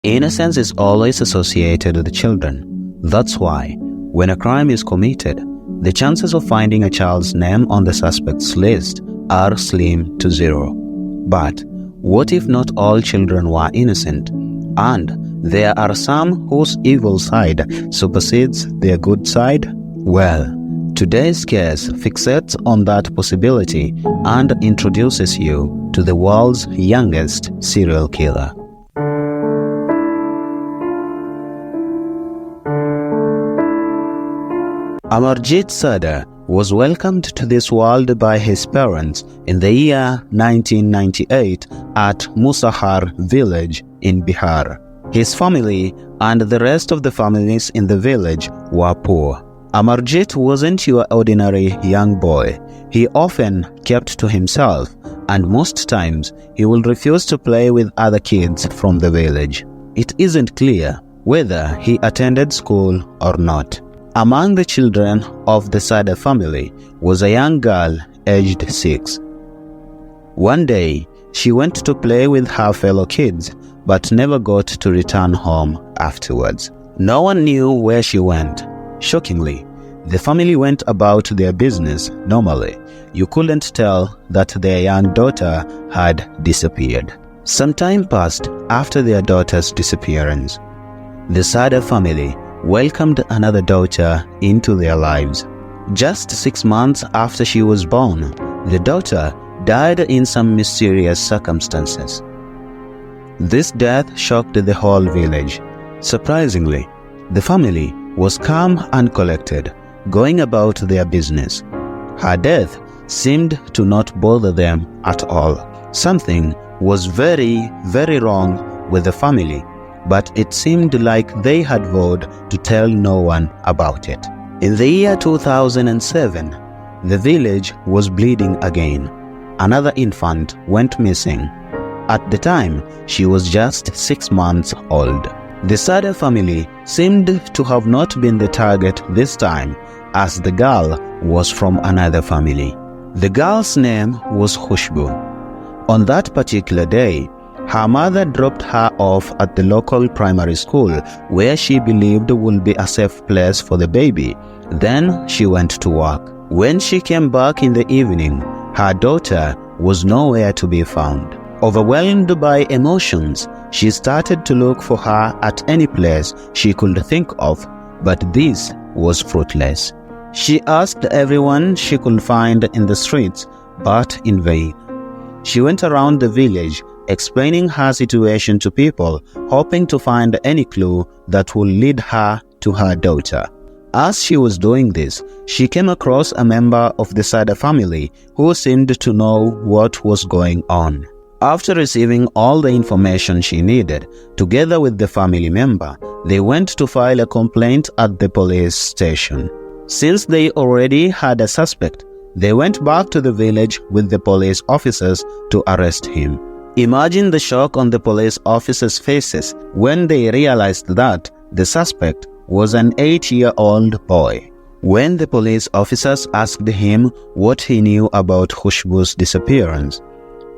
Innocence is always associated with children. That's why, when a crime is committed, the chances of finding a child's name on the suspect's list are slim to zero. But what if not all children were innocent, and there are some whose evil side supersedes their good side? Well, today's case fixates on that possibility and introduces you to the world's youngest serial killer. Amarjeet Sada was welcomed to this world by his parents in the year 1998 at Musahar village in Bihar. His family and the rest of the families in the village were poor. Amarjeet wasn't your ordinary young boy. He often kept to himself, and most times he will refuse to play with other kids from the village. It isn't clear whether he attended school or not. Among the children of the Sada family was a young girl aged 6. One day, she went to play with her fellow kids, but never got to return home afterwards. No one knew where she went. Shockingly, the family went about their business normally. You couldn't tell that their young daughter had disappeared. Some time passed after their daughter's disappearance. The Sada family welcomed another daughter into their lives. Just 6 months after she was born, the daughter died in some mysterious circumstances. This death shocked the whole village. Surprisingly, the family was calm and collected, going about their business. Her death seemed to not bother them at all. Something was very, very wrong with the family, but it seemed like they had vowed to tell no one about it. In the year 2007, the village was bleeding again. Another infant went missing. At the time, she was just 6 months old. The Sada family seemed to have not been the target this time, as the girl was from another family. The girl's name was Khushbu. On that particular day, her mother dropped her off at the local primary school where she believed would be a safe place for the baby. Then she went to work. When she came back in the evening, her daughter was nowhere to be found. Overwhelmed by emotions, she started to look for her at any place she could think of, but this was fruitless. She asked everyone she could find in the streets, but in vain. She went around the village explaining her situation to people, hoping to find any clue that would lead her to her daughter. As she was doing this, she came across a member of the Sada family who seemed to know what was going on. After receiving all the information she needed, together with the family member, they went to file a complaint at the police station. Since they already had a suspect, they went back to the village with the police officers to arrest him. Imagine the shock on the police officers' faces when they realized that the suspect was an 8-year-old boy. When the police officers asked him what he knew about Khushbu's disappearance,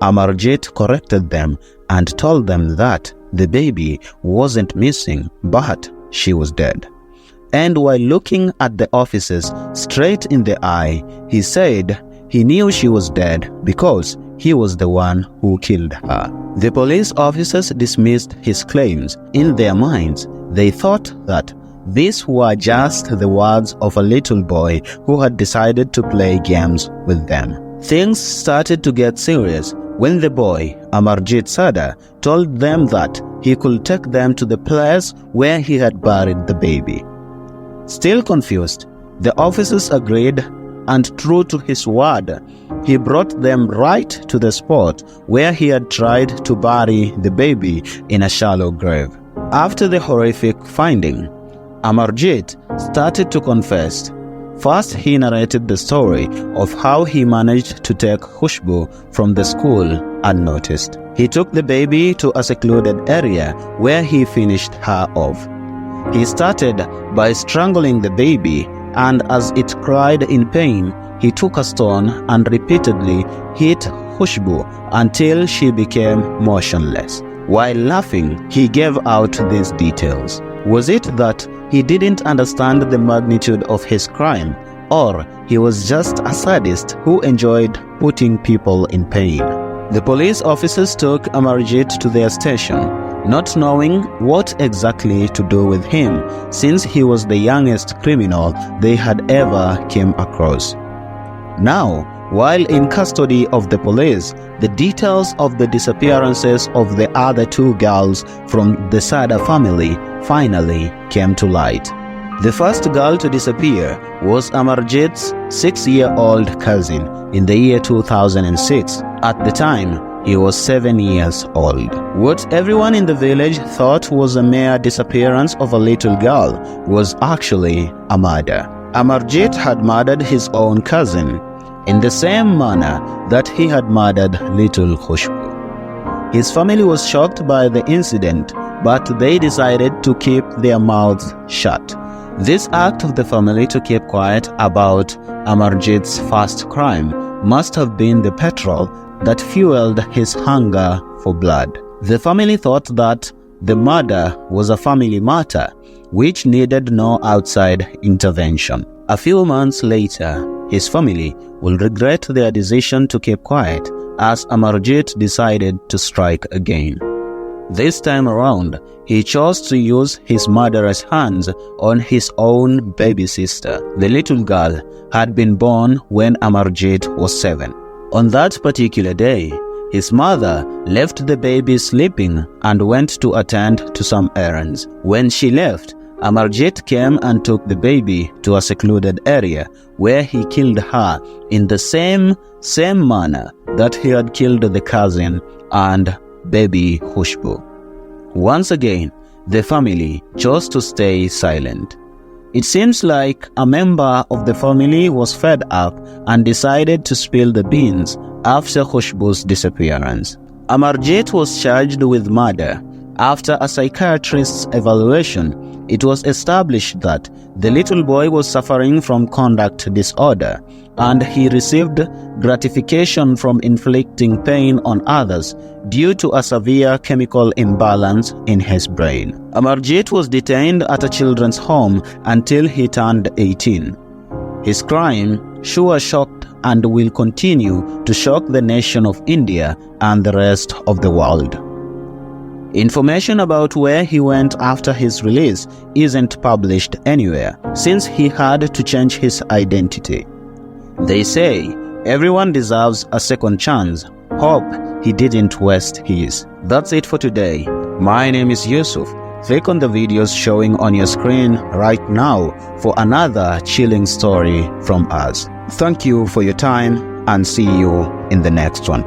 Amarjeet corrected them and told them that the baby wasn't missing, but she was dead. And while looking at the officers straight in the eye, he said he knew she was dead because he was the one who killed her. The police officers dismissed his claims. In their minds, they thought that these were just the words of a little boy who had decided to play games with them. Things started to get serious when the boy, Amarjeet Sada, told them that he could take them to the place where he had buried the baby. Still confused, the officers agreed, and true to his word, he brought them right to the spot where he had tried to bury the baby in a shallow grave. After the horrific finding, Amarjeet started to confess. First, he narrated the story of how he managed to take Khushbu from the school unnoticed. He took the baby to a secluded area where he finished her off. He started by strangling the baby, and as it cried in pain, he took a stone and repeatedly hit Khushbu until she became motionless. While laughing, he gave out these details. Was it that he didn't understand the magnitude of his crime, or he was just a sadist who enjoyed putting people in pain? The police officers took Amarjeet to their station, not knowing what exactly to do with him, since he was the youngest criminal they had ever came across. Now, while in custody of the police, the details of the disappearances of the other two girls from the Sada family finally came to light. The first girl to disappear was Amarjeet's 6-year-old cousin in the year 2006. At the time, he was 7 years old. What everyone in the village thought was a mere disappearance of a little girl was actually a murder. Amarjeet had murdered his own cousin in the same manner that he had murdered little Khushbu. His family was shocked by the incident, but they decided to keep their mouths shut. This act of the family to keep quiet about Amarjeet's first crime must have been the petrol that fueled his hunger for blood. The family thought that the murder was a family matter which needed no outside intervention. A few months later, his family will regret their decision to keep quiet as Amarjeet decided to strike again. This time around, he chose to use his murderous hands on his own baby sister. The little girl had been born when Amarjeet was 7. On that particular day, his mother left the baby sleeping and went to attend to some errands. When she left, Amarjeet came and took the baby to a secluded area where he killed her in the same manner that he had killed the cousin and baby Khushbu. Once again, the family chose to stay silent. It seems like a member of the family was fed up and decided to spill the beans after Khushbu's disappearance. Amarjeet was charged with murder. After a psychiatrist's evaluation, it was established that the little boy was suffering from conduct disorder, and he received gratification from inflicting pain on others due to a severe chemical imbalance in his brain. Amarjeet was detained at a children's home until he turned 18. His crime sure shocked and will continue to shock the nation of India and the rest of the world. Information about where he went after his release isn't published anywhere, since he had to change his identity. They say everyone deserves a second chance. Hope he didn't waste his. That's it for today. My name is Yusuf. Click on the videos showing on your screen right now for another chilling story from us. Thank you for your time and see you in the next one.